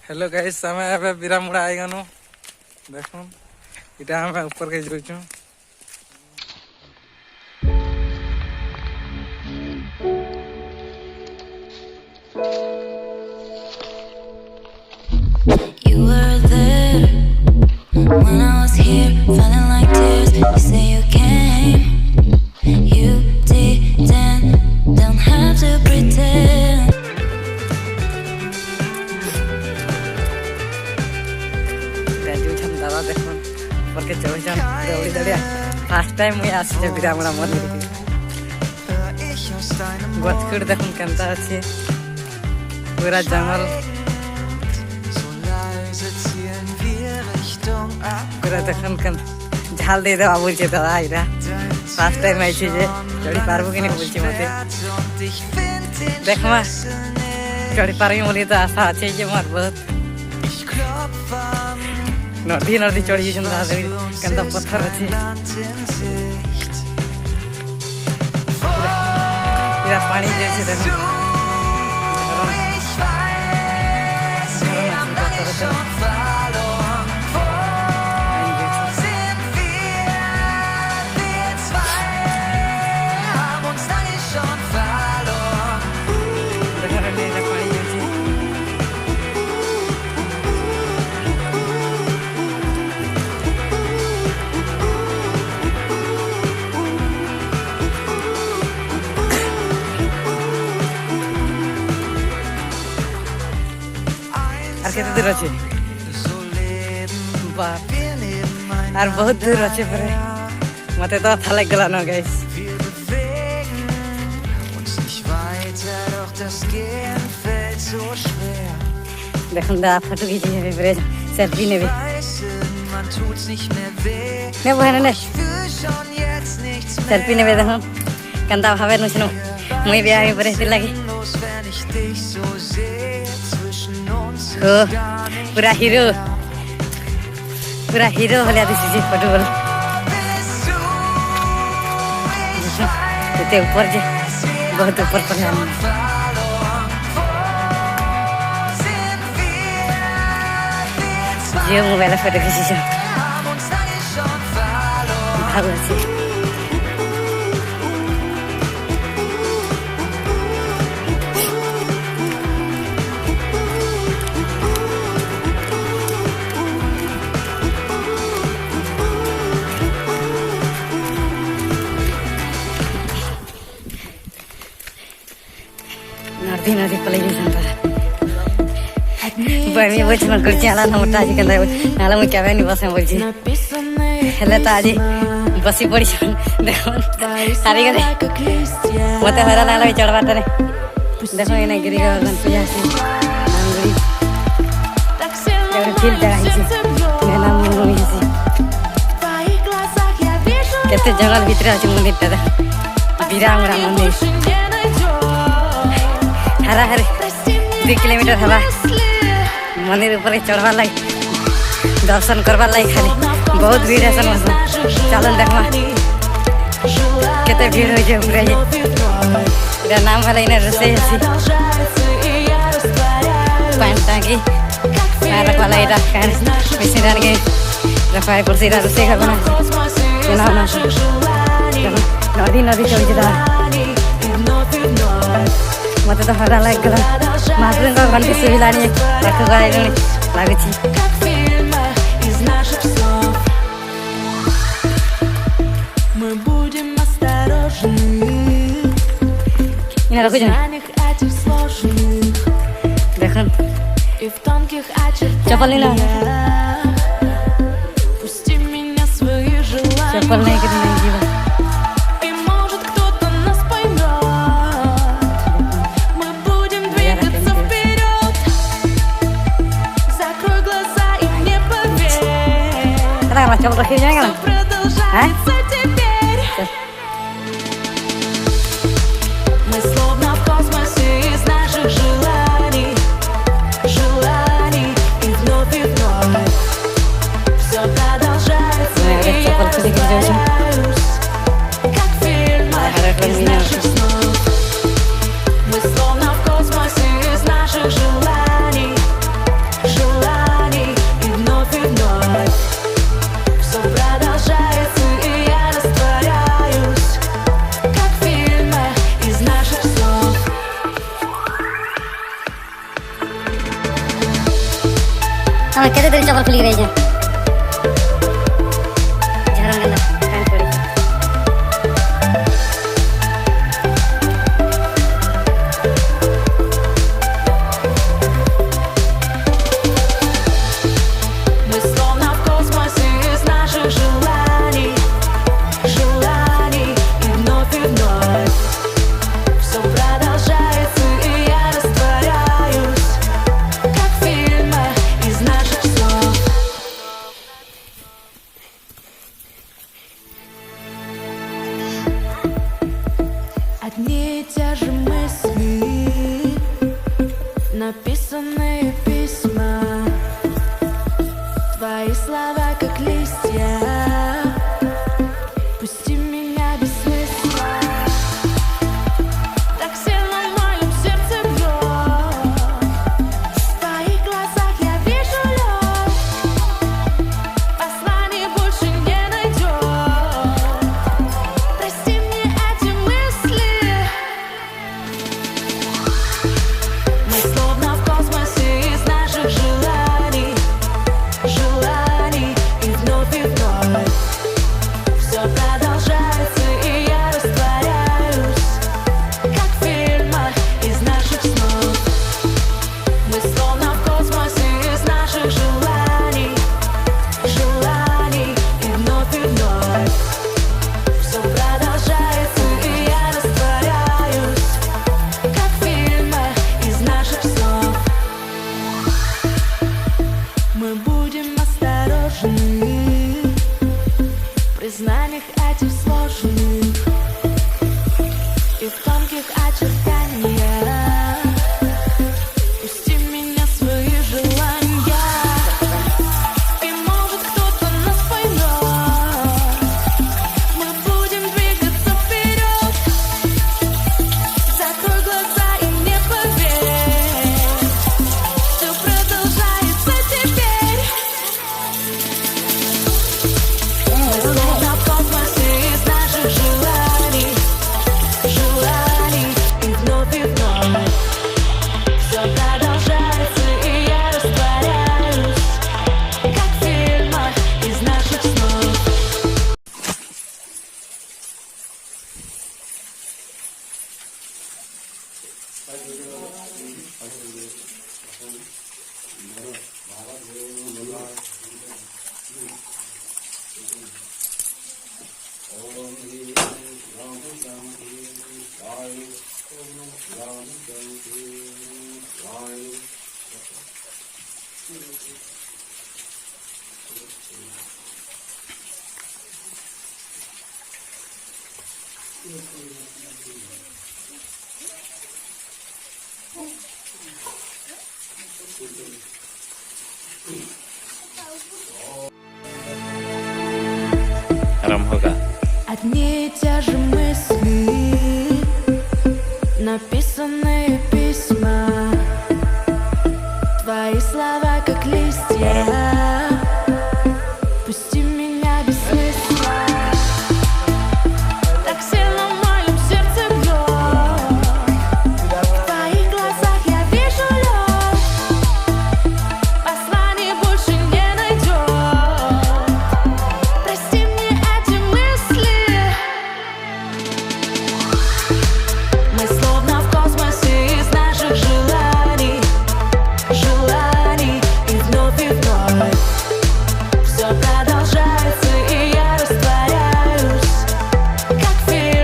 Hello guys आमे एबे बिरामुड़ा आइ गनु देखुन इटा आमे ऊपर के जाउछु You were there when I was here, feeling like tears. You say you came, you didn't, don't have to pretend. दादा देखो ऊपर के चढ़ जान दौड़ी दौड़िया फर्स्ट टाइम मुई आसी जे बिरामुड़ा मंदिर के गछकुड़ देखुन केनता अछि पूरा जंगल पूरा देखुन केन झाल दे देवा बोल छे दादा इरा फर्स्ट टाइम आई छी जे चढ़ी पारबो कि नहीं बोल छी मते देखमा चढ़ी पारबो बोली तो आशा अछि जे मोर बहुत नदी नदी चढ़ी दादा केनता पत्थर अछि पूरा पानी जैसे देखो कितने दूर अच्छे बाप और बहुत दूर अच्छे पर मत तो अच्छा लग गया ना गाइस देखो दा फोटो खींची है फिर सेल्फी ने भी ने वो है ना सेल्फी ने भी देखो कंदा भावे नु सुनो मुई भी आगे पर लगी पूरा हीरो भलिया दिसी फोटो बोल इतने ऊपर जे बहुत ऊपर पर जियो मोबाइल फोटो खींची भाग अच्छे नदी पलई संता बनी बोल न कुछ आला न मोटा जी कंदा नाला में क्या नहीं बस बोल जी हेले त आज बसी पड़ी देखो सारी गरे मते हरा नाला में चढ़वा तरे देखो इने गिरी गन पूजा से अंगुरी फील जगह है मेला मुई से केते जंगल भीतर আছে मंदिर बिरामुड़ा मंदिर हरा हरे 2 किलोमीटर हवा मंदिर ऊपर चढ़वा लाई दर्शन करवा लाई खाली बहुत भीड़ है सन चलन देखमा केते भीड़ हो जे पूरा ये मेरा नाम वाला इने रसे है पानी टांगी मारक वाला इरा कान मिसिरान के रफाई पर सिरा रसे का बना ना ना नदी नदी चल जरा मत तो हरा लाग गला मात्र का घंटे से भी लानी रख गए लागे छी мы будем осторожны ina रखो जा देखन и в тонких очертаниях пусти меня свои желания चप्पल नहीं कि नहीं जीवन macam terakhirnya kan? Hah? Мы словно в космосе из наших желаний и вновь все продолжается и я растворяюсь как в фильмах из наших снов. Мы словно в космосе из наших желаний আমার কেটে ধরে চপল খুলি গেছে ঝাড়ন গেল টাইম পড়ে Мы словно в космосе из наших желаний, желаний, и вновь все продолжается, и я растворяюсь, как в фильмах из наших снов. Одни и те же мысли, написанные письма. Твои слова, как листья, пусти меня без смысла. Так сильно в моем сердце бьет. В твоих глазах я вижу лед. Посланий больше не найдет. Прости мне эти мысли. Мы словно в космосе из наших желаний, желаний, и вновь все продолжается, и я растворяюсь, как в фильмах из наших снов. Мы словно в космосе из наших желаний, желаний, и вновь все продолжается, и я растворяюсь, как в фильмах из наших снов. Мы будем осторожны в признаниях этих сложных и в тонких очертаниях. Пусти меня в свои желания, и может кто-то нас поймет. Мы будем двигаться вперед. Закрой глаза и не поверь, все продолжается теперь. Мы словно в космосе из наших желаний, желаний, и вновь все продолжается, и я растворяюсь, как в фильмах из наших снов. Рамхога. Одни и те же мысли, написанные письма. Твои слова, как листья,